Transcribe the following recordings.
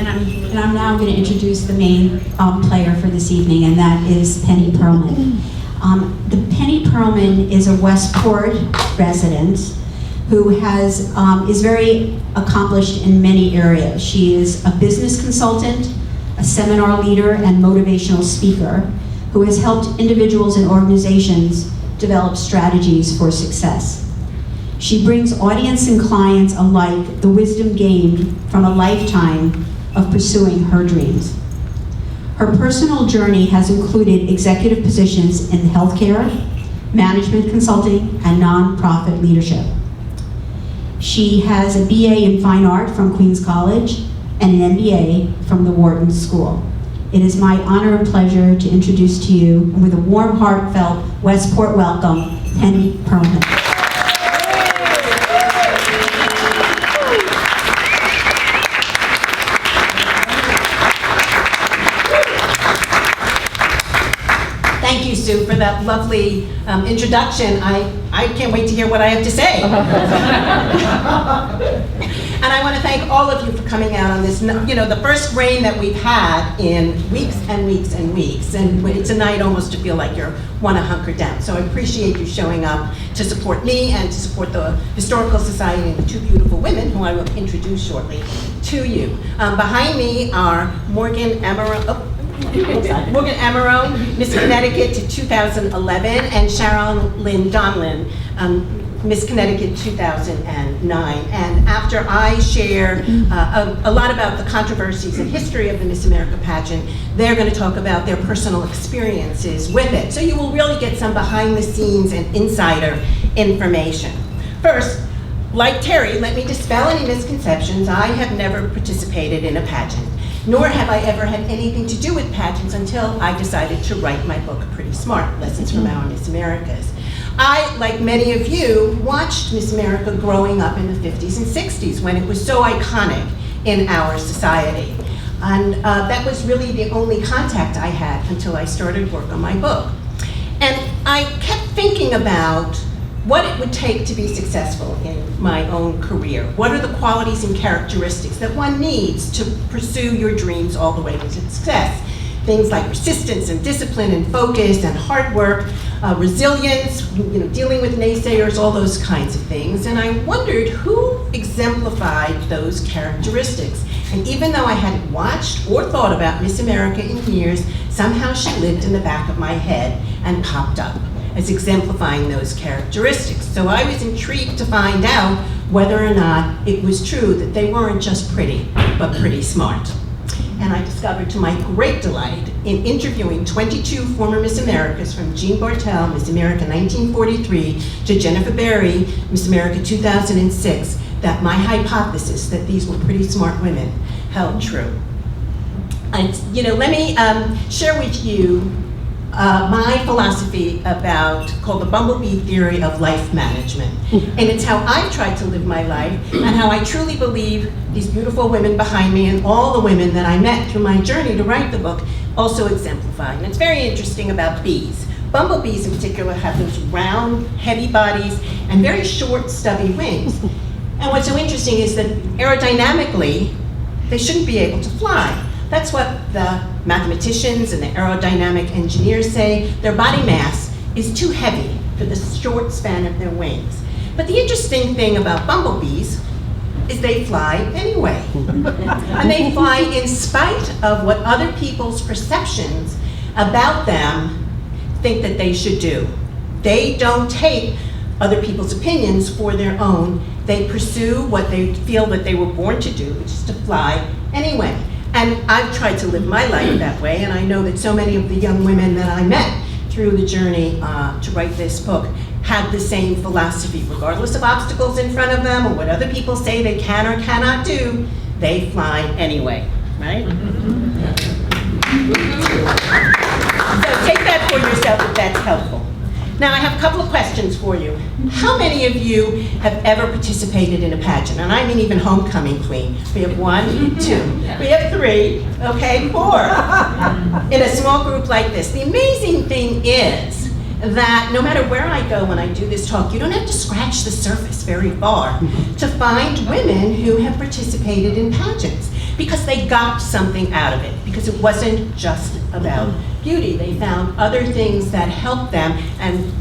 and I'm now going to introduce the main player for this evening, and that is Penny Pearlman. The Penny Pearlman is a Westport resident who is very accomplished in many areas. She is a business consultant, a seminar leader, and motivational speaker who has helped individuals and organizations develop strategies for success. She brings audience and clients alike the wisdom gained from a lifetime of pursuing her dreams. Her personal journey has included executive positions in healthcare, management consulting, and nonprofit leadership. She has a BA in Fine Art from Queens College and an MBA from the Wharton School. It is my honor and pleasure to introduce to you, and with a warm, heartfelt Westport welcome, Penny Pearlman. Thank you, Sue, for that lovely introduction. I can't wait to hear what I have to say. And I want to thank all of you for coming out on this, the first rain that we've had in weeks and weeks and weeks. And it's a night almost to feel like you want to hunker down. So I appreciate you showing up to support me and to support the Historical Society and the two beautiful women who I will introduce shortly to you. Behind me are Morgan Amaro, Miss Connecticut to 2011, and Sharon Lynn Donlin, Miss Connecticut 2009. And after I share a lot about the controversies and history of the Miss America pageant, they're going to talk about their personal experiences with it. So you will really get some behind the scenes and insider information. First, like Terry, let me dispel any misconceptions. I have never participated in a pageant, nor have I ever had anything to do with pageants until I decided to write my book, Pretty Smart, Lessons from Our Miss Americas. I, like many of you, watched Miss America growing up in the 50s and 60s when it was so iconic in our society. And that was really the only contact I had until I started work on my book. And I kept thinking about what it would take to be successful in my own career. What are the qualities and characteristics that one needs to pursue your dreams all the way to success? Things like persistence and discipline and focus and hard work, resilience, dealing with naysayers, all those kinds of things. And I wondered who exemplified those characteristics. And even though I hadn't watched or thought about Miss America in years, somehow she lived in the back of my head and popped up as exemplifying those characteristics. So I was intrigued to find out whether or not it was true that they weren't just pretty, but pretty smart. And I discovered, to my great delight, in interviewing 22 former Miss Americas, from Jean Bartel, Miss America 1943, to Jennifer Berry, Miss America 2006, that my hypothesis that these were pretty smart women held true. And, let me share with you my philosophy called the bumblebee theory of life management. And it's how I've tried to live my life, and how I truly believe these beautiful women behind me and all the women that I met through my journey to write the book also exemplify. And it's very interesting about bees. Bumblebees in particular have those round, heavy bodies and very short, stubby wings. And what's so interesting is that aerodynamically, they shouldn't be able to fly. That's what the mathematicians and the aerodynamic engineers say. Their body mass is too heavy for the short span of their wings. But the interesting thing about bumblebees is they fly anyway. And they fly in spite of what other people's perceptions about them think that they should do. They don't take other people's opinions for their own. They pursue what they feel that they were born to do, which is to fly anyway. And I've tried to live my life that way, and I know that so many of the young women that I met through the journey to write this book had the same philosophy. Regardless of obstacles in front of them or what other people say they can or cannot do, they fly anyway, right? So take that for yourself if that's helpful. Now I have a couple of questions for you. How many of you have ever participated in a pageant? And I mean even homecoming queen. We have 1, 2, we have 3, okay, 4. In a small group like this. The amazing thing is that no matter where I go when I do this talk, you don't have to scratch the surface very far to find women who have participated in pageants. because they got something out of it, because it wasn't just about beauty. They found other things that helped them, and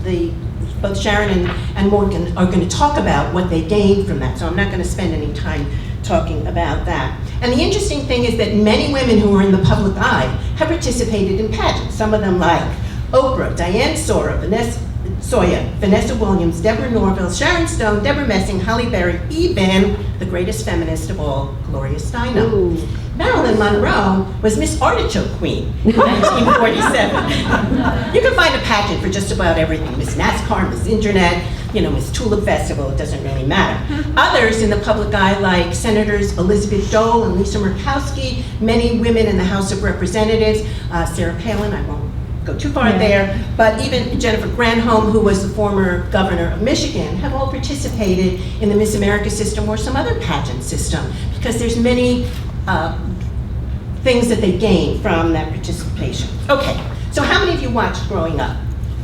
both Sharon and Morgan are going to talk about what they gained from that, so I'm not going to spend any time talking about that. And the interesting thing is that many women who are in the public eye have participated in pageants, some of them like Oprah, Diane Sawyer, Vanessa Williams, Deborah Norville, Sharon Stone, Deborah Messing, Halle Berry, even the greatest feminist of all, Gloria Steinem. Ooh. Marilyn Monroe was Miss Artichoke Queen in 1947. You can find a pageant for just about everything. Miss NASCAR, Miss Internet, Miss Tulip Festival, it doesn't really matter. Others in the public eye, like Senators Elizabeth Dole and Lisa Murkowski, many women in the House of Representatives, Sarah Palin, I won't go too far there, but even Jennifer Granholm, who was the former governor of Michigan, have all participated in the Miss America system or some other pageant system, because there's many things that they gain from that participation. Okay, so how many of you watched growing up?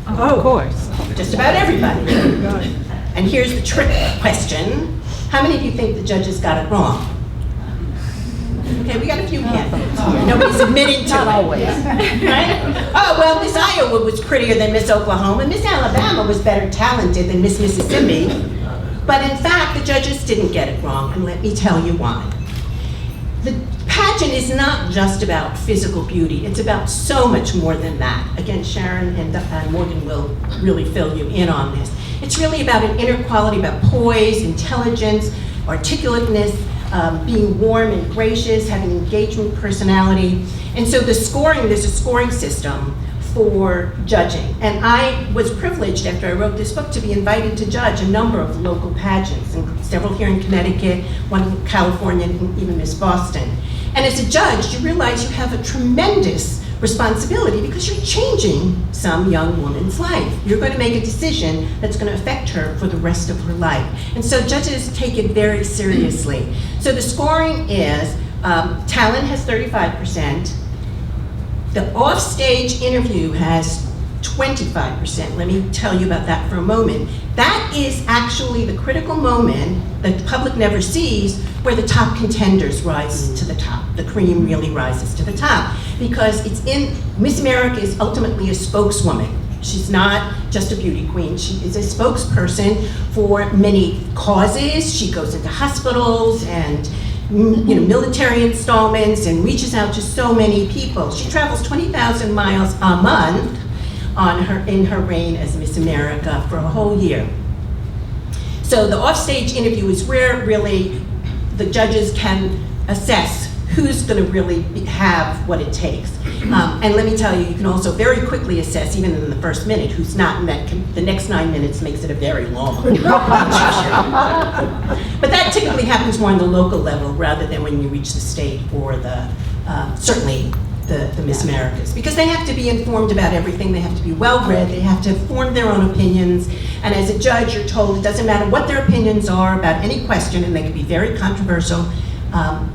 Oh, of course. Just about everybody. And here's the trick question. How many of you think the judges got it wrong? Okay, we got a few handfuls here. Nobody's admitting to Not it. always. Right? Oh, well, Miss Iowa was prettier than Miss Oklahoma. Miss Alabama was better talented than Miss Mississippi. But in fact, the judges didn't get it wrong, and let me tell you why. The pageant is not just about physical beauty. It's about so much more than that. Again, Sharon and Morgan will really fill you in on this. It's really about an inner quality, about poise, intelligence, articulateness, being warm and gracious, having engagement personality. And so there's a scoring system for judging. And I was privileged, after I wrote this book, to be invited to judge a number of local pageants, and several here in Connecticut, one in California, and even Miss Boston. And as a judge, you realize you have a tremendous responsibility, because you're changing some young woman's life. You're going to make a decision that's going to affect her for the rest of her life. And so judges take it very seriously. So the scoring is, talent has 35%, the off-stage interview has 25%. Let me tell you about that for a moment. That is actually the critical moment that the public never sees, where the top contenders rise to the top. The cream really rises to the top, because Miss America is ultimately a spokeswoman. She's not just a beauty queen. She is a spokesperson for many causes. She goes into hospitals and military installments, and reaches out to so many people. She travels 20,000 miles a month in her reign as Miss America for a whole year. So the offstage interview is where really the judges can assess who's going to really have what it takes. And let me tell you, you can also very quickly assess, even in the first minute, who's not, and the next 9 minutes makes it a very long. But that typically happens more on the local level rather than when you reach the state or certainly the Miss Americas, because they have to be informed about everything. They have to be well-read. They have to form their own opinions. And as a judge, you're told it doesn't matter what their opinions are about any question, and they can be very controversial,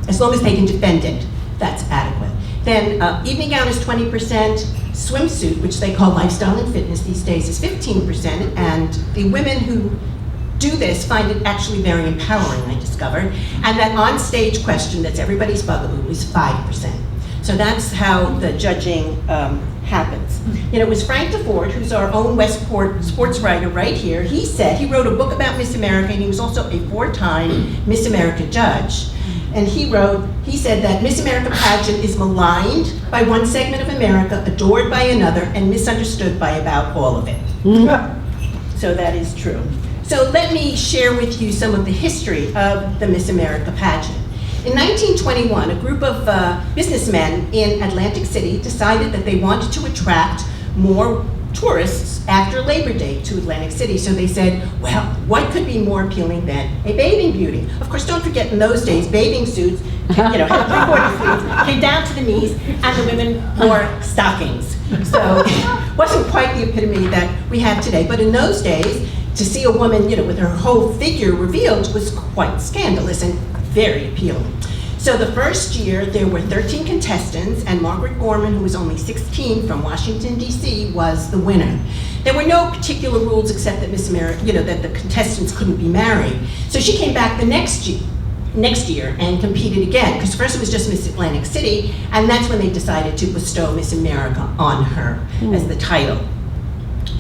as long as they can defend it, that's adequate. Then evening gown is 20%, swimsuit, which they call lifestyle and fitness these days, is 15%, and the women who do this find it actually very empowering, I discovered. And that on-stage question that's everybody's bugaboo is 5%. So that's how the judging happens. It was Frank DeFord, who's our own Westport sports writer right here. He wrote a book about Miss America, and he was also a 4-time Miss America judge. And he said that Miss America pageant is maligned by one segment of America, adored by another, and misunderstood by about all of it. So that is true. So let me share with you some of the history of the Miss America pageant. In 1921, a group of businessmen in Atlantic City decided that they wanted to attract more tourists after Labor Day to Atlantic City. So they said, well, what could be more appealing than a bathing beauty? Of course, don't forget, in those days, bathing suits, had 3/4 sleeves, came down to the knees, and the women wore stockings. So it wasn't quite the epitome that we have today. But in those days, to see a woman, with her whole figure revealed was quite scandalous and very appealing. So the first year, there were 13 contestants, and Margaret Gorman, who was only 16 from Washington, D.C., was the winner. There were no particular rules except that Miss America, that the contestants couldn't be married. So she came back the next year next year and competed again, because first it was just Miss Atlantic City, and that's when they decided to bestow Miss America on her as the title.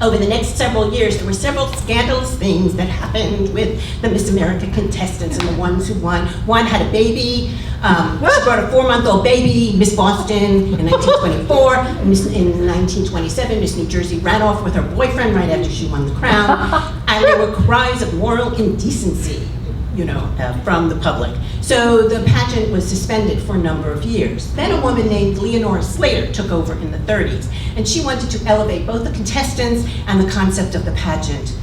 Over the next several years, there were several scandalous things that happened with the Miss America contestants and the ones who won. One had a baby. She brought a 4-month-old baby. Miss Boston in 1924. In 1927, Miss New Jersey ran off with her boyfriend right after she won the crown. And there were cries of moral indecency, from the public. So the pageant was suspended for a number of years. Then a woman named Leonora Slater took over in the 30s, and she wanted to elevate both the contestants and the concept of the pageant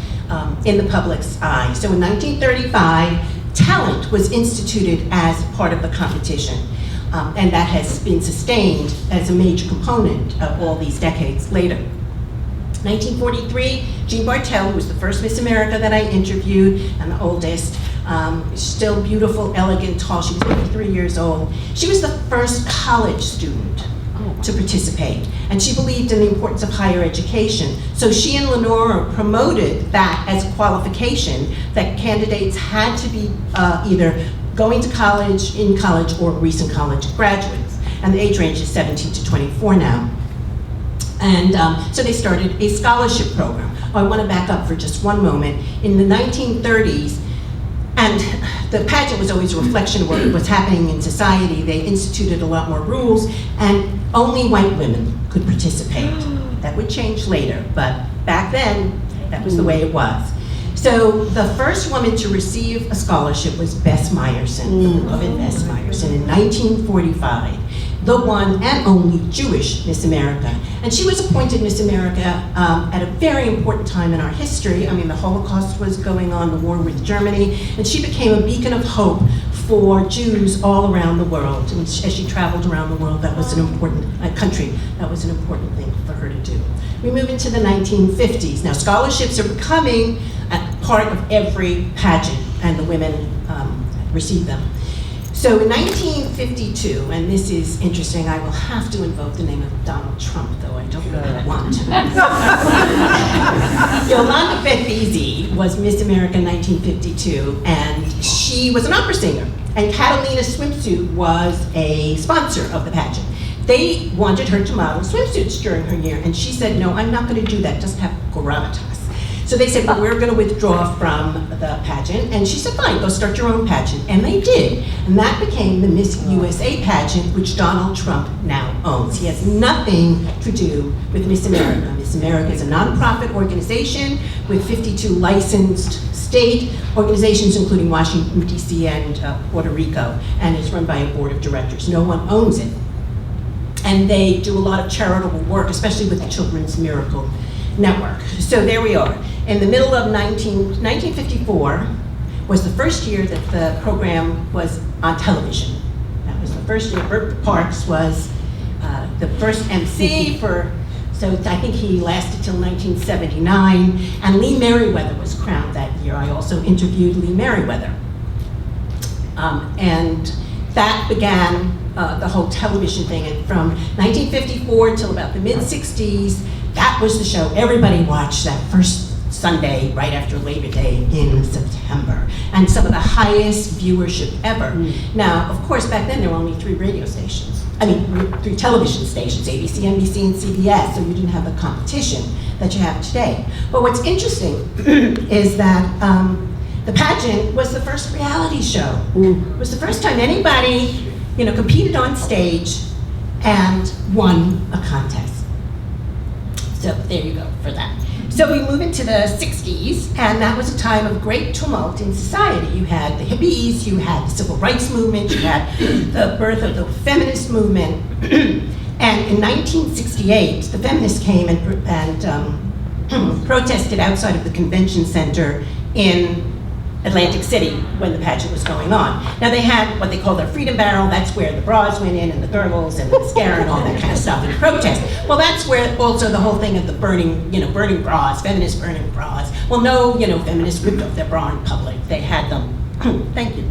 in the public's eye. So in 1935, talent was instituted as part of the competition, and that has been sustained as a major component of all these decades later. 1943, Jean Bartel, who was the first Miss America that I interviewed, and the oldest, still beautiful, elegant, tall. She was 53 years old. She was the first college student to participate, and she believed in the importance of higher education. So she and Lenora promoted that as a qualification, that candidates had to be either going to college, in college, or recent college graduates. And the age range is 17 to 24 now. And so they started a scholarship program. I want to back up for just one moment. In the 1930s, and the pageant was always a reflection of what was happening in society. They instituted a lot more rules, and only white women could participate. That would change later, but back then, that was the way it was. So the first woman to receive a scholarship was Bess Meyerson, the beloved Bess Meyerson, in 1945. The one and only Jewish Miss America. And she was appointed Miss America at a very important time in our history. I mean, the Holocaust was going on, the war with Germany, and she became a beacon of hope for Jews all around the world. And as she traveled around the world, that was an important country. That was an important thing for her to do. We move into the 1950s. Now, scholarships are becoming a part of every pageant, and the women receive them. So in 1952, and this is interesting, I will have to invoke the name of Donald Trump, though I don't really want to. Yolanda Beth-Beasy was Miss America 1952, and she was an opera singer, and Catalina Swimsuit was a sponsor of the pageant. They wanted her to model swimsuits during her year, and she said, no, I'm not going to do that, just have gravitas. So they said, well, we're going to withdraw from the pageant. And she said, fine, go start your own pageant. And they did. And that became the Miss USA pageant, which Donald Trump now owns. He has nothing to do with Miss America. Miss America is a nonprofit organization with 52 licensed state organizations, including Washington, D.C. and Puerto Rico, and it's run by a board of directors. No one owns it. And they do a lot of charitable work, especially with the Children's Miracle Network. So there we are. In the middle of 1954 was the first year that the program was on television. That was the first year. Burt Parks was the first MC so I think he lasted till 1979. And Lee Merriweather was crowned that year. I also interviewed Lee Merriweather. And that began the whole television thing. And from 1954 till about the mid-60s, that was the show everybody watched that first Sunday right after Labor Day in September, and some of the highest viewership ever. Now, of course, back then there were only 3 radio stations. 3 television stations, ABC, NBC, and CBS, so you didn't have the competition that you have today. But what's interesting is that the pageant was the first reality show. It was the first time anybody, competed on stage and won a contest. So there you go for that. So we move into the 60s, and that was a time of great tumult in society. You had the hippies, you had the civil rights movement, you had the birth of the feminist movement. And in 1968, the feminists came and protested outside of the convention center in Atlantic City when the pageant was going on. Now they had what they call their freedom barrel. That's where the bras went in, and the girdles and the mascara and all that kind of stuff in protest. Well, that's where also the whole thing of the burning bras, feminists burning bras. Well, no, feminists ripped off their bra in public. They had them. Thank you.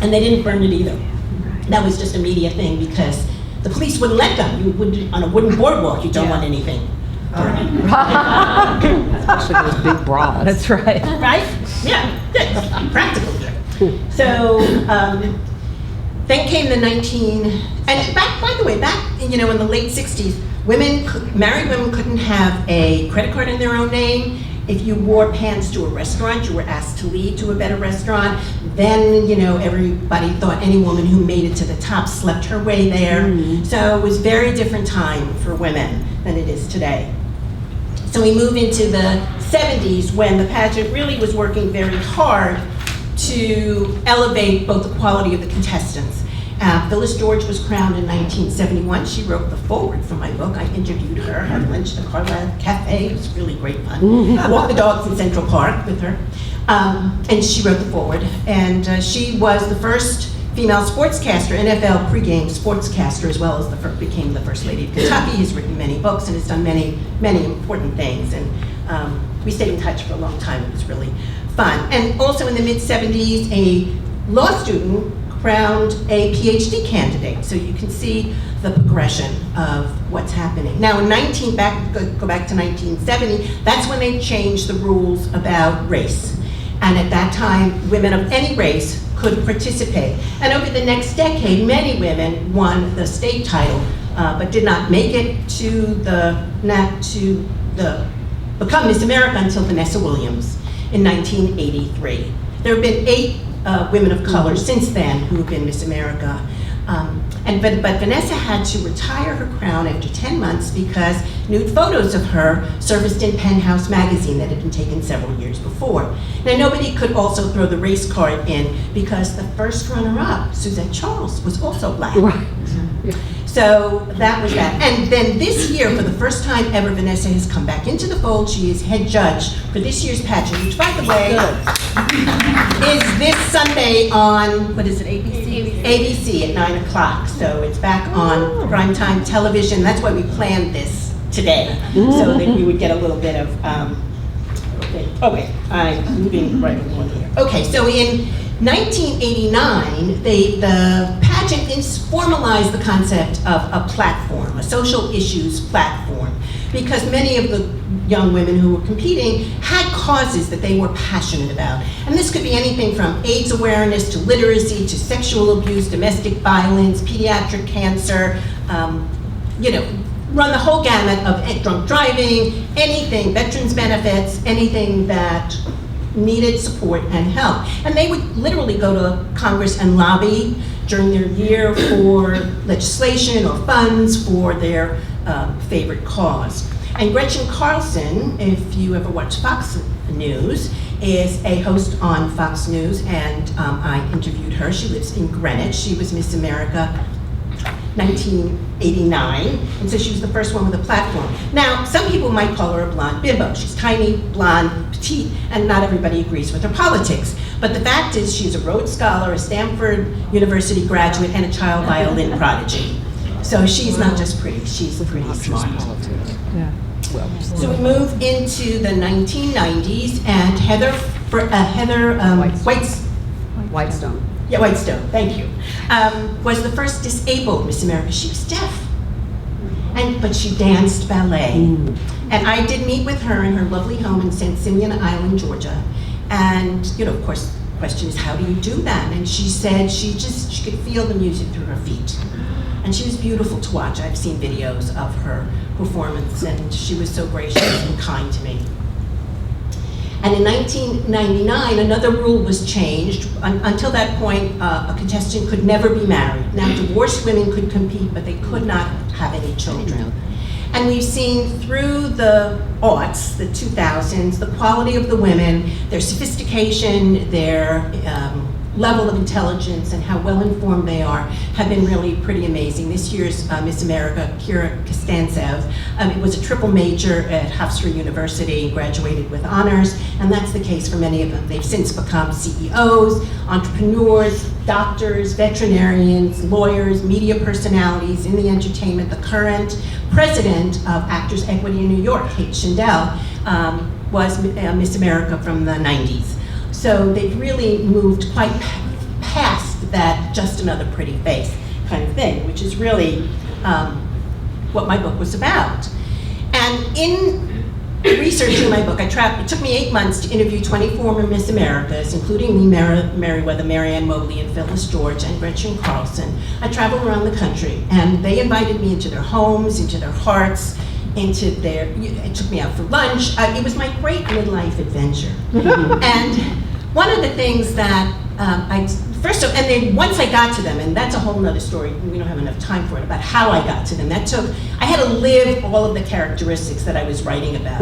And they didn't burn it either. That was just a media thing because the police wouldn't let them. You wouldn't, on a wooden boardwalk, you don't want anything Especially those big bras. That's right. Right? Yeah, good. Practical joke. So then came the and back, by the way, back, in the late 60s, married women couldn't have a credit card in their own name. If you wore pants to a restaurant, you were asked to lead to a better restaurant. Then, everybody thought any woman who made it to the top slept her way there. So it was a very different time for women than it is today. So we move into the 70s when the pageant really was working very hard to elevate both the quality of the contestants. Phyllis George was crowned in 1971. She wrote the foreword for my book. I interviewed her, had lunch at the Carla Cafe. It was really great fun. I walked the dogs in Central Park with her. And she wrote the foreword. And she was the first female sportscaster, NFL pregame sportscaster, as well as became the First Lady of Kentucky, has written many books and has done many, many important things. And we stayed in touch for a long time. It was really fun. And also in the mid-70s, a law student crowned a PhD candidate. So you can see the progression of what's happening. Now, go back to 1970, that's when they changed the rules about race. And at that time, women of any race could participate. And over the next decade, many women won the state title, but did not make it to become Miss America until Vanessa Williams in 1983. There have been 8 women of color since then who have been Miss America. But Vanessa had to retire her crown after 10 months because nude photos of her surfaced in Penthouse magazine that had been taken several years before. Now, nobody could also throw the race card in because the first runner-up, Suzette Charles, was also black. Right. So that was that. And then this year, for the first time ever, Vanessa has come back into the fold. She is head judge for this year's pageant, which, by the way, is this Sunday on, what is it, ABC? ABC at 9 o'clock. So it's back on primetime television. That's why we planned this today, so that we would get a little bit of, okay, I'm moving right along here. Okay, so in 1989, the pageant formalized the concept of a platform, a social issues platform, because many of the young women who were competing had causes that they were passionate about. And this could be anything from AIDS awareness to literacy to sexual abuse, domestic violence, pediatric cancer, run the whole gamut of drunk driving, anything, veterans benefits, anything that needed support and help. And they would literally go to Congress and lobby during their year for legislation or funds for their favorite cause. And Gretchen Carlson, if you ever watch Fox News, is a host on Fox News, and I interviewed her. She lives in Greenwich. She was Miss America 1989, and so she was the first one with a platform. Now, some people might call her a blonde bimbo. She's tiny, blonde, petite, and not everybody agrees with her politics. But the fact is, she's a Rhodes Scholar, a Stanford University graduate, and a child violin prodigy. So she's not just pretty, she's pretty smart. Yeah. So we move into the 1990s, and Heather Whitestone. Yeah, Whitestone, thank you, was the first disabled Miss America. She was deaf, but she danced ballet. And I did meet with her in her lovely home in St. Simeon Island, Georgia. And, of course, the question is, how do you do that? And she said she could feel the music through her feet. And she was beautiful to watch. I've seen videos of her performance, and she was so gracious and kind to me. And in 1999, another rule was changed. Until that point, a contestant could never be married. Now, divorced women could compete, but they could not have any children. And we've seen through the aughts, the 2000s, the quality of the women, their sophistication, their level of intelligence, and how well informed they are, have been really pretty amazing. This year's Miss America, Kira Kostansev, it was a triple major at Hofstra University, graduated with honors, and that's the case for many of them. They've since become CEOs, entrepreneurs, doctors, veterinarians, lawyers, media personalities in the entertainment. The current president of Actors Equity in New York, Kate Shindell, was Miss America from the 90s. So they've really moved quite past that just another pretty face kind of thing, which is really what my book was about. And in researching my book, it took me 8 months to interview 20 former Miss Americas, including Lee Merriweather, Marianne Mobley, and Phyllis George, and Gretchen Carlson. I traveled around the country, and they invited me into their homes, into their hearts, it took me out for lunch. It was my great midlife adventure. And one of the things that once I got to them, and that's a whole nother story, we don't have enough time for it, about how I got to them. I had to live all of the characteristics that I was writing about.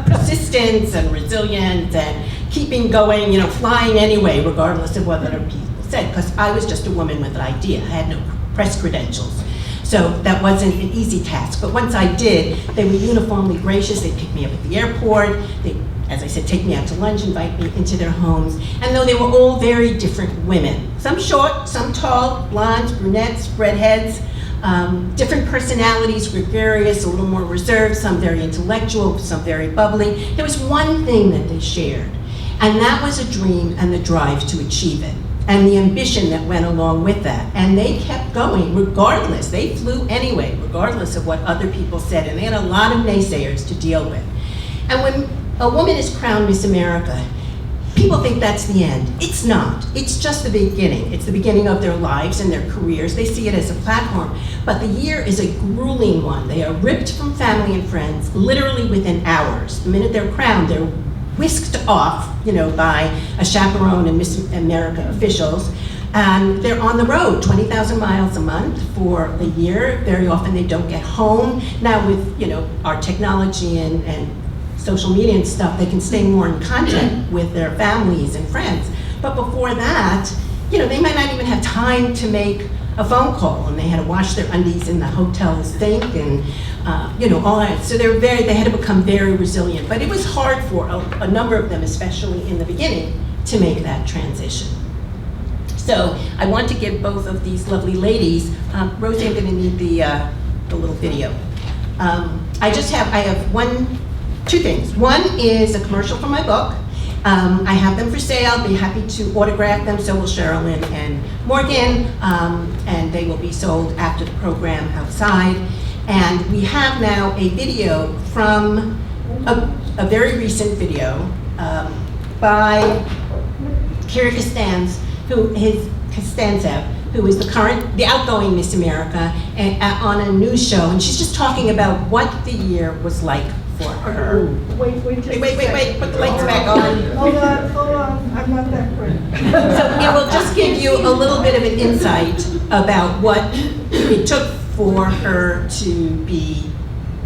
Persistence and resilience and keeping going, flying anyway, regardless of what other people said, because I was just a woman with an idea. I had no press credentials. So that wasn't an easy task. But once I did, they were uniformly gracious. They'd pick me up at the airport. They'd, as I said, take me out to lunch, invite me into their homes. And though they were all very different women, some short, some tall, blondes, brunettes, redheads, different personalities, gregarious, a little more reserved, some very intellectual, some very bubbly, there was one thing that they shared. And that was a dream and the drive to achieve it, and the ambition that went along with that. And they kept going regardless. They flew anyway, regardless of what other people said. And they had a lot of naysayers to deal with. And when a woman is crowned Miss America, people think that's the end. It's not. It's just the beginning. It's the beginning of their lives and their careers. They see it as a platform. But the year is a grueling one. They are ripped from family and friends, literally within hours. The minute they're crowned, they're whisked off, by a chaperone and Miss America officials. And they're on the road, 20,000 miles a month for a year. Very often they don't get home. Now with, our technology and social media and stuff, they can stay more in contact with their families and friends. But before that, they might not even have time to make a phone call, and they had to wash their undies in the hotel sink, and all that. So they had to become very resilient. But it was hard for a number of them, especially in the beginning, to make that transition. So I want to give both of these lovely ladies, Rosie, I'm going to need the little video. I have two things. One is a commercial for my book. I have them for sale. I'll be happy to autograph them, so will Sherilyn and Morgan, and they will be sold after the program outside. And we have now a video from a very recent video by Kira Costanza, who is the outgoing Miss America, on a news show, and she's just talking about what the year was like for her. Wait, put the lights back on. Hold on, I'm not that quick. So it will just give you a little bit of an insight about what it took for her to be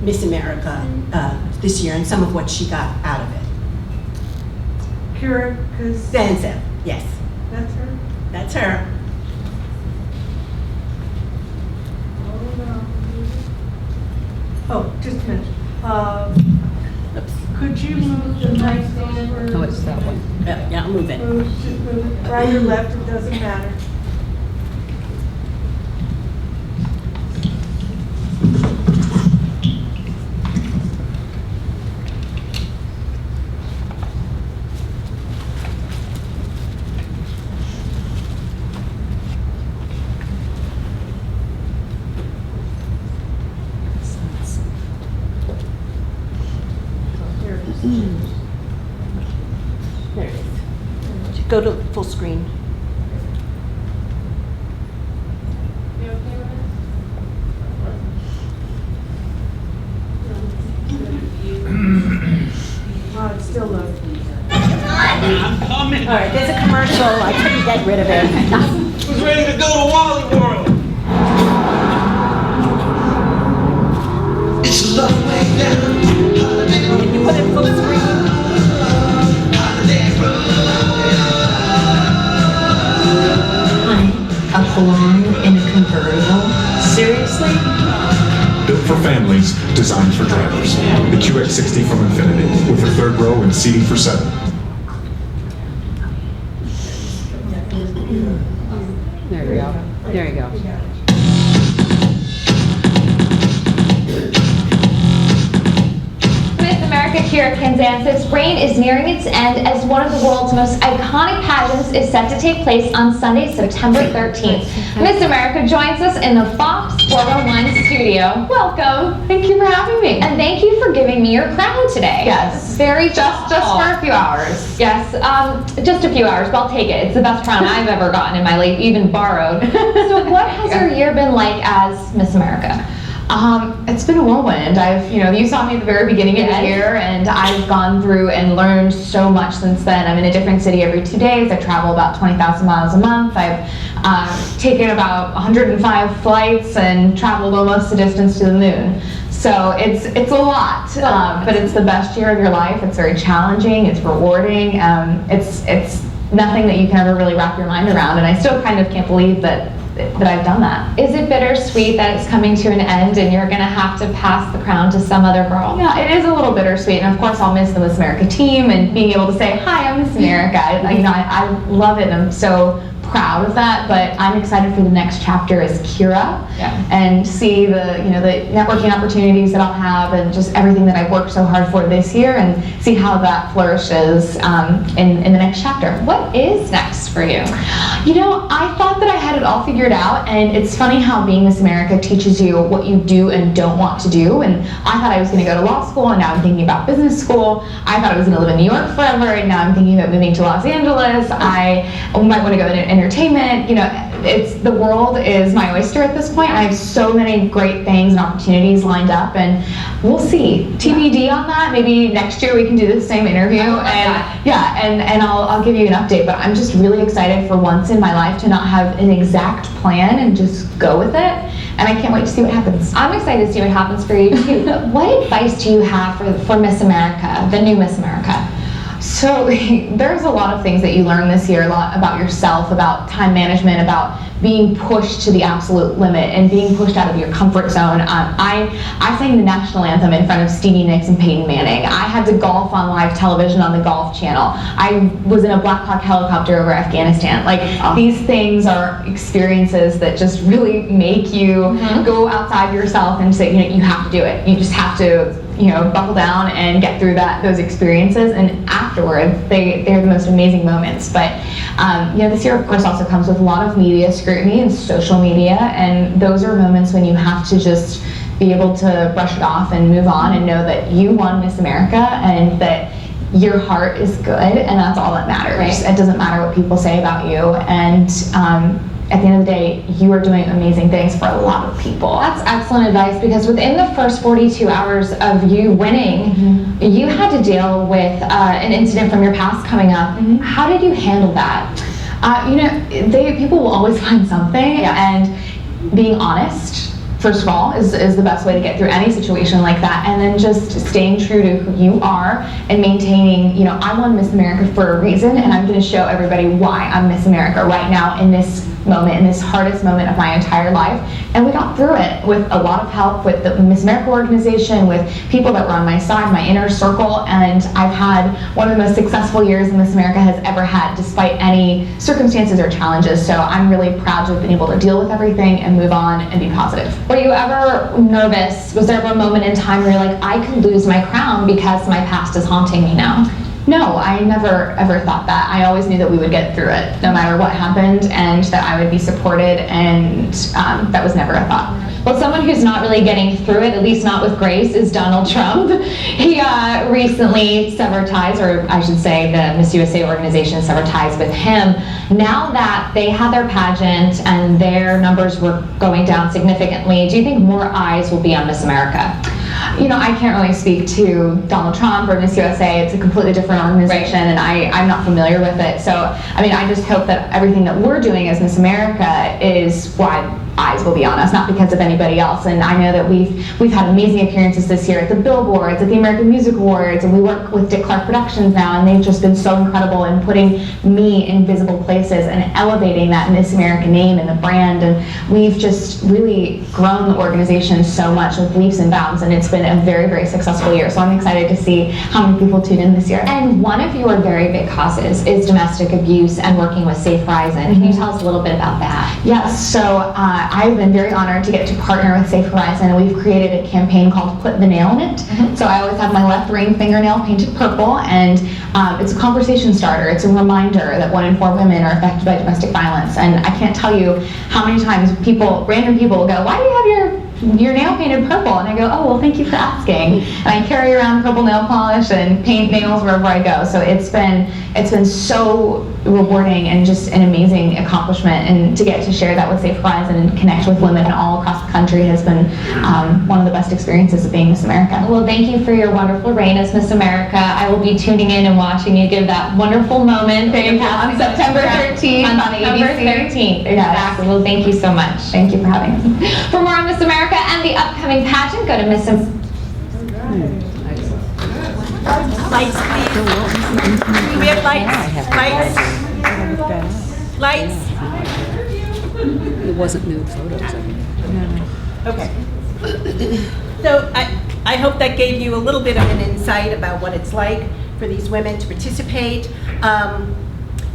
Miss America this year, and some of what she got out of it. Kira Costanza, yes. That's her? That's her. Oh, just a minute. Could you move the mic over? Oh, it's that one. Yeah, I'll move it. Move it. Right or left, it doesn't matter. There it is. Go to full screen. Oh, it's still low. I'm coming. All right, there's a commercial. I couldn't get rid of it. I was ready to go to Wally World. It's a long way down. Can you put it full screen? A blonde in a convertible? Seriously? Built for families, designed for drivers. The QX60 from Infiniti, with a third row and seating for 7. There you go. There you go. Miss America America here at Kansas's reign is nearing its end as one of the world's most iconic pageants is set to take place on Sunday, September 13th. Miss America joins us in the Fox 401 studio. Welcome. Thank you for having me. And thank you for giving me your crown today. Yes. Very Just for a few hours. Yes, just a few hours, but I'll take it. It's the best crown I've ever gotten in my life, even borrowed. So what has your year been like as Miss America? It's been a whirlwind. You saw me at the very beginning of the year, and I've gone through and learned so much since then. I'm in a different city every 2 days. I travel about 20,000 miles a month. I've taken about 105 flights and traveled almost the distance to the moon. So it's a lot, but it's the best year of your life. It's very challenging. It's rewarding. It's nothing that you can ever really wrap your mind around, and I still kind of can't believe that I've done that. Is it bittersweet that it's coming to an end and you're going to have to pass the crown to some other girl? Yeah, it is a little bittersweet, and of course I'll miss the Miss America team and being able to say, hi, I'm Miss America. I love it, and I'm so proud of that, but I'm excited for the next chapter as Kira, and see the networking opportunities that I'll have and just everything that I've worked so hard for this year, and see how that flourishes in the next chapter. What is next for you? I thought that I had it all figured out, and it's funny how being Miss America teaches you what you do and don't want to do, and I thought I was going to go to law school, and now I'm thinking about business school. I thought I was going to live in New York forever, and now I'm thinking about moving to Los Angeles. I might want to go into entertainment. The world is my oyster at this point. I have so many great things and opportunities lined up, and we'll see. TBD on that. Maybe next year we can do the same interview, and I'll give you an update. But I'm just really excited for once in my life to not have an exact plan and just go with it. And I can't wait to see what happens. I'm excited to see what happens for you too. What advice do you have for Miss America, the new Miss America? So there's a lot of things that you learn this year, a lot about yourself, about time management, about being pushed to the absolute limit and being pushed out of your comfort zone. I sang the national anthem in front of Stevie Nicks and Peyton Manning. I had to golf on live television on the Golf Channel. I was in a Black Hawk helicopter over Afghanistan. These things are experiences that just really make you go outside yourself and say, you have to do it. You just have to buckle down and get through those experiences, and afterwards they're the most amazing moments. But this year of course also comes with a lot of media scrutiny and social media, and those are moments when you have to just be able to brush it off and move on and know that you won Miss America and that your heart is good, and that's all that matters. Right. It doesn't matter what people say about you, and at the end of the day, you are doing amazing things for a lot of people. That's excellent advice, because within the first 42 hours of you winning, you had to deal with an incident from your past coming up. How did you handle that? People will always find something, and being honest, first of all, is the best way to get through any situation like that, and then just staying true to who you are and maintaining, I won Miss America for a reason, and I'm going to show everybody why I'm Miss America right now in this moment, in this hardest moment of my entire life. And we got through it with a lot of help with the Miss America organization, with people that were on my side, my inner circle, and I've had one of the most successful years Miss America has ever had, despite any circumstances or challenges. So I'm really proud to have been able to deal with everything and move on and be positive. Were you ever nervous? Was there ever a moment in time where you're like, I could lose my crown because my past is haunting me now? No, I never ever thought that. I always knew that we would get through it, no matter what happened, and that I would be supported, and that was never a thought. Well, someone who's not really getting through it, at least not with grace, is Donald Trump. He recently severed ties, or I should say the Miss USA organization severed ties with him. Now that they had their pageant and their numbers were going down significantly, do you think more eyes will be on Miss America? I can't really speak to Donald Trump or Miss USA. It's a completely different organization, and I'm not familiar with it. So, I just hope that everything that we're doing as Miss America is why eyes will be on us, not because of anybody else. And I know that we've had amazing appearances this year at the Billboards, at the American Music Awards, and we work with Dick Clark Productions now, and they've just been so incredible in putting me in visible places and elevating that Miss America name and the brand. And we've just really grown the organization so much with leaps and bounds, and it's been a very, very successful year. So I'm excited to see how many people tune in this year. And one of your very big causes is domestic abuse and working with Safe Rising. Can you tell us a little bit about that? Yes, so I've been very honored to get to partner with Safe Horizon, and we've created a campaign called Put the Nail in It. So I always have my left ring fingernail painted purple, and it's a conversation starter. It's a reminder that 1 in 4 women are affected by domestic violence. And I can't tell you how many times random people will go, "Why do you have your nail painted purple?" And I go, "Oh, well, thank you for asking." And I carry around purple nail polish and paint nails wherever I go. So it's been so rewarding and just an amazing accomplishment. And to get to share that with Safe Horizon and connect with women all across the country has been one of the best experiences of being Miss America. Well, thank you for your wonderful reign as Miss America. I will be tuning in and watching you give that wonderful moment that you have On September 13th on September ABC. 13th. Yes. Exactly. Well, thank you so much. Thank you for having us. For more on Miss America and the upcoming pageant, go to Miss. Lights, please. We have lights. Lights. It wasn't nude photos. Okay. So I hope that gave you a little bit of an insight about what it's like for these women to participate.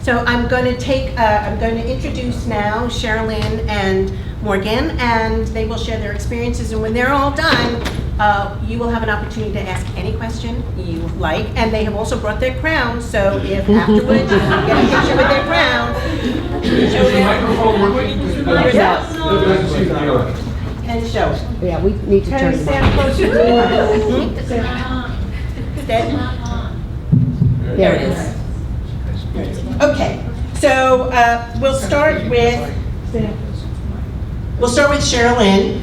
So I'm going to introduce now Sherilyn and Morgan, and they will share their experiences. And when they're all done, you will have an opportunity to ask any question you like. And they have also brought their crowns, so if afterwards you get a picture with their crown, show them yourself and show it. Yeah, we need to Can turn you it stand on. closer to the Steady. There it is. Okay, so we'll start with Sherilyn.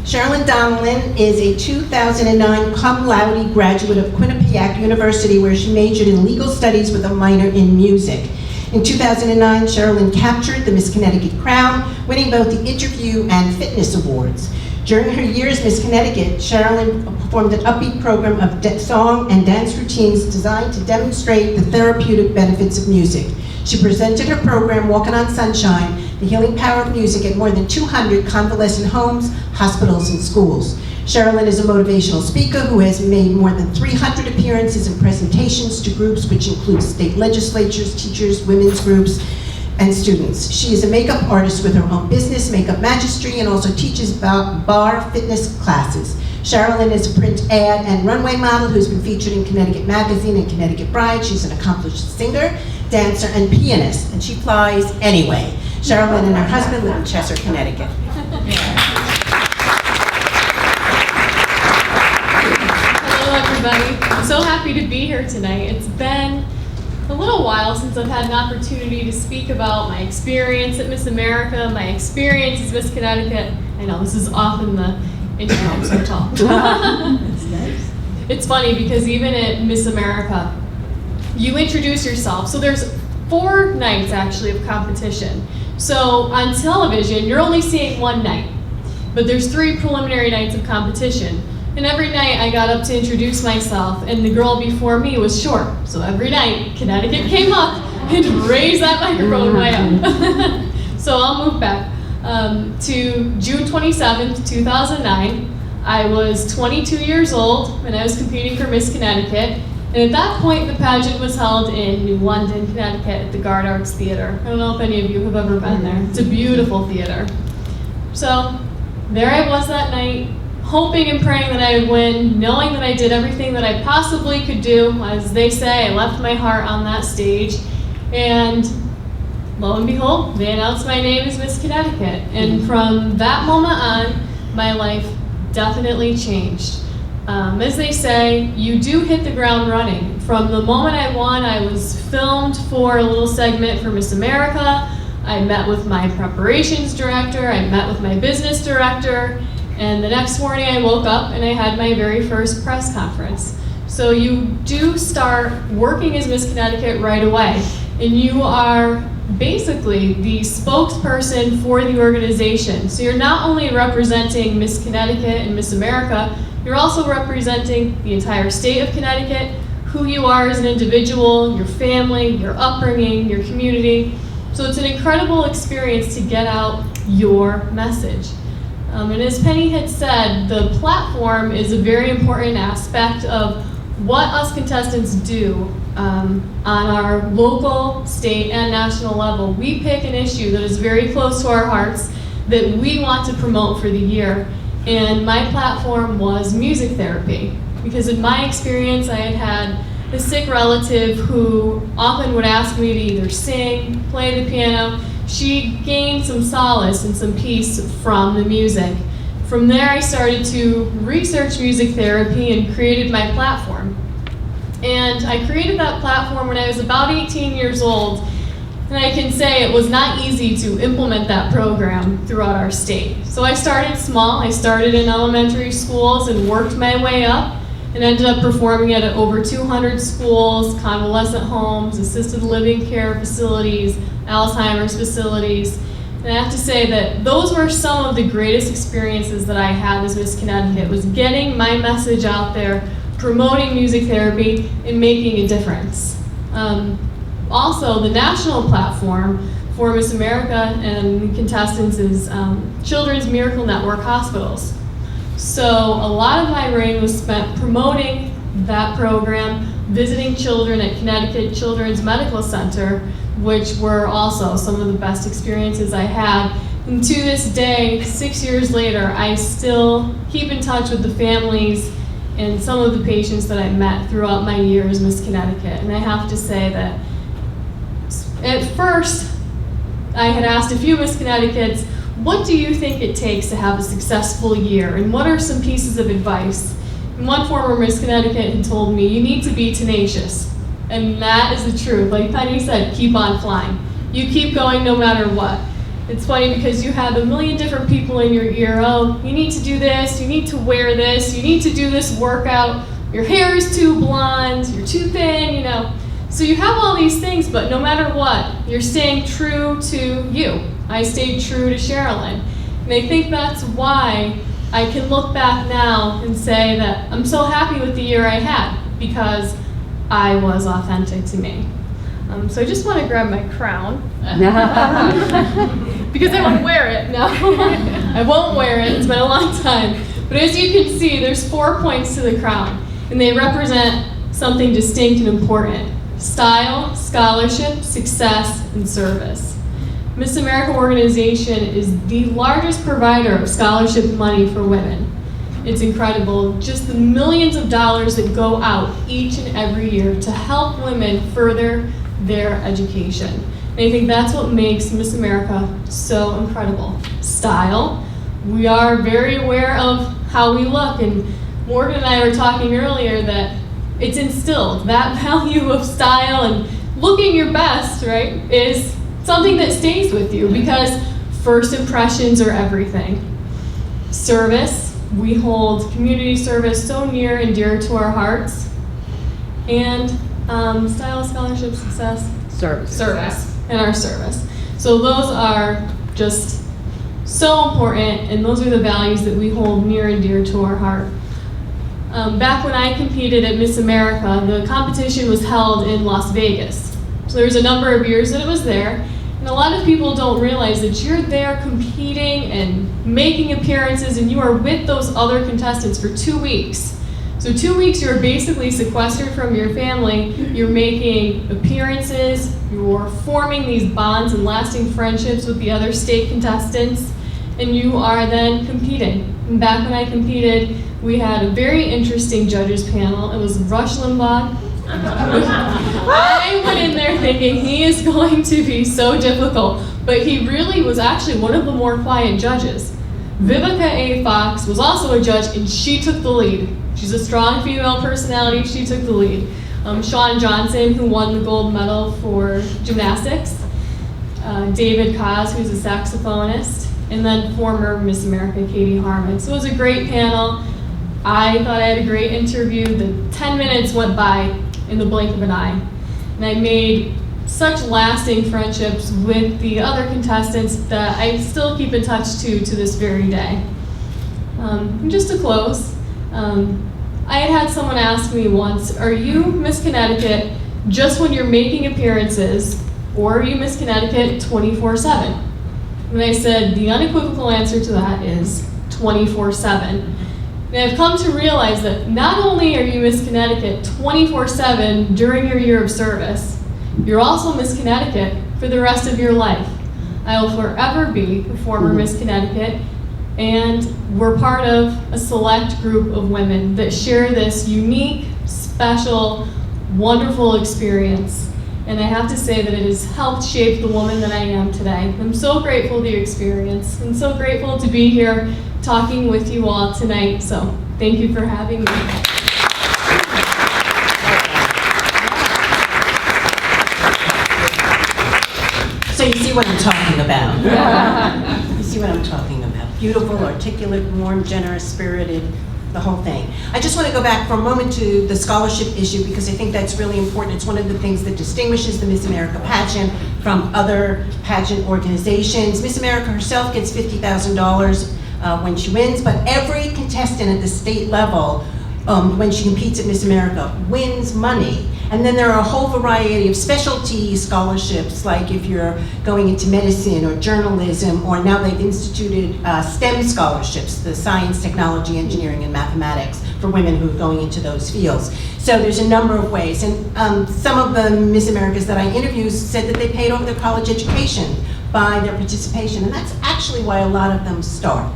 Sherilyn Donlin is a 2009 cum laude graduate of Quinnipiac University, where she majored in legal studies with a minor in music. In 2009, Sherilyn captured the Miss Connecticut crown, winning both the interview and fitness awards. During her years Miss Connecticut, Sherilyn performed an upbeat program of song and dance routines designed to demonstrate the therapeutic benefits of music. She presented her program, Walking on Sunshine, the healing power of music, at more than 200 convalescent homes, hospitals, and schools. Sherilyn is a motivational speaker who has made more than 300 appearances and presentations to groups which include state legislatures, teachers, women's groups, and students. She is a makeup artist with her own business, Makeup Magistry, and also teaches bar fitness classes. Sherilyn is a print ad and runway model who's been featured in Connecticut Magazine and Connecticut Bride. She's an accomplished singer, dancer, and pianist, and she flies anyway. Sherilyn and her husband live in Chester, Connecticut. Hello everybody, I'm so happy to be here tonight. It's been a little while since I've had an opportunity to speak about my experience at Miss America, my experience as Miss Connecticut. I know this is often the intro, I'm so tall. That's nice. It's funny because even at Miss America, you introduce yourself. So there's 4 nights actually of competition. So on television, you're only seeing 1 night, but there's 3 preliminary nights of competition. And every night I got up to introduce myself, and the girl before me was short. So every night, Connecticut came up and raised that microphone way up. So I'll move back to June 27th, 2009. I was 22 years old, and I was competing for Miss Connecticut. And at that point, the pageant was held in New London, Connecticut, at the Guard Arts Theater. I don't know if any of you have ever been there. It's a beautiful theater. So there I was that night, hoping and praying that I would win, knowing that I did everything that I possibly could do. As they say, I left my heart on that stage. And lo and behold, they announced my name as Miss Connecticut. And from that moment on, my life definitely changed. As they say, you do hit the ground running. From the moment I won, I was filmed for a little segment for Miss America. I met with my preparations director, I met with my business director, and the next morning I woke up and I had my very first press conference. So you do start working as Miss Connecticut right away, and you are basically the spokesperson for the organization. So you're not only representing Miss Connecticut and Miss America, you're also representing the entire state of Connecticut, who you are as an individual, your family, your upbringing, your community. So it's an incredible experience to get out your message. And as Penny had said, the platform is a very important aspect of what us contestants do on our local, state, and national level. We pick an issue that is very close to our hearts, that we want to promote for the year. And my platform was music therapy, because in my experience, I had had a sick relative who often would ask me to either sing, play the piano. She gained some solace and some peace from the music. From there, I started to research music therapy and created my platform. And I created that platform when I was about 18 years old. And I can say it was not easy to implement that program throughout our state. So I started small. I started in elementary schools and worked my way up and ended up performing at over 200 schools, convalescent homes, assisted living care facilities, Alzheimer's facilities. And I have to say that those were some of the greatest experiences that I had as Miss Connecticut, was getting my message out there, promoting music therapy, and making a difference. Also, the national platform for Miss America and contestants is Children's Miracle Network hospitals. So a lot of my reign was spent promoting that program, visiting children at Connecticut Children's Medical Center, which were also some of the best experiences I had. And to this day, 6 years later, I still keep in touch with the families and some of the patients that I met throughout my year as Miss Connecticut. And I have to say that at first, I had asked a few Miss Connecticut's, what do you think it takes to have a successful year? And what are some pieces of advice? And one former Miss Connecticut had told me, you need to be tenacious. And that is the truth. Like Penny said, keep on flying. You keep going no matter what. It's funny because you have a million different people in your ear. Oh, you need to do this, you need to wear this, you need to do this workout, your hair is too blonde, you're too thin, you know. So you have all these things, but no matter what, you're staying true to you. I stayed true to Sherilyn. And I think that's why I can look back now and say that I'm so happy with the year I had, because I was authentic to me. So I just want to grab my crown. Because I won't wear it. No, I won't wear it. It's been a long time. But as you can see, there's 4 points to the crown, and they represent something distinct and important: style, scholarship, success, and service. Miss America organization is the largest provider of scholarship money for women. It's incredible, just the millions of dollars that go out each and every year to help women further their education. And I think that's what makes Miss America so incredible. Style, we are very aware of how we look, and Morgan and I were talking earlier that it's instilled. That value of style and looking your best, right, is something that stays with you, because first impressions are everything. Service, we hold community service so near and dear to our hearts. And style, scholarship, success, service, and our service. So those are just so important, and those are the values that we hold near and dear to our heart. Back when I competed at Miss America, the competition was held in Las Vegas. So there was a number of years that it was there, and a lot of people don't realize that you're there competing and making appearances, and you are with those other contestants for 2 weeks. So 2 weeks you're basically sequestered from your family, you're making appearances, you're forming these bonds and lasting friendships with the other state contestants, and you are then competing. And back when I competed, we had a very interesting judges panel. It was Rush Limbaugh. I went in there thinking he is going to be so difficult, but he really was actually one of the more quiet judges. Vivica A. Fox was also a judge, and she took the lead. She's a strong female personality, she took the lead. Sean Johnson, who won the gold medal for gymnastics. David Kaz, who's a saxophonist. And then former Miss America, Katie Harmon. So it was a great panel. I thought I had a great interview. The 10 minutes went by in the blink of an eye. And I made such lasting friendships with the other contestants that I still keep in touch to this very day. And just to close, I had someone ask me once, are you Miss Connecticut just when you're making appearances, or are you Miss Connecticut 24/7? And I said, the unequivocal answer to that is 24/7. And I've come to realize that not only are you Miss Connecticut 24/7 during your year of service, you're also Miss Connecticut for the rest of your life. I will forever be a former Miss Connecticut, and we're part of a select group of women that share this unique, special, wonderful experience. And I have to say that it has helped shape the woman that I am today. I'm so grateful to the experience. I'm so grateful to be here talking with you all tonight. So thank you for having me. So you see what I'm talking about. You see what I'm talking about. Beautiful, articulate, warm, generous, spirited, the whole thing. I just want to go back for a moment to the scholarship issue because I think that's really important. It's one of the things that distinguishes the Miss America pageant from other pageant organizations. Miss America herself gets $50,000 when she wins, but every contestant at the state level, when she competes at Miss America, wins money. And then there are a whole variety of specialty scholarships, like if you're going into medicine or journalism, or now they've instituted STEM scholarships, the science, technology, engineering, and mathematics, for women who are going into those fields. So there's a number of ways. And some of the Miss Americas that I interviewed said that they paid off their college education by their participation, and that's actually why a lot of them start.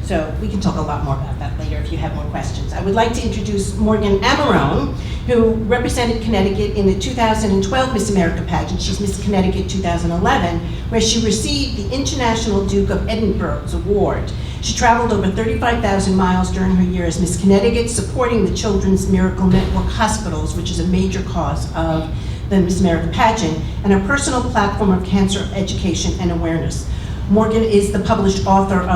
So we can talk a lot more about that later if you have more questions. I would like to introduce Morgan Amarone, who represented Connecticut in the 2012 Miss America pageant. She's Miss Connecticut 2011, where she received the International Duke of Edinburgh's Award. She traveled over 35,000 miles during her year as Miss Connecticut, supporting the Children's Miracle Network hospitals, which is a major cause of the Miss America pageant, and her personal platform of cancer education and awareness. Morgan is the published author of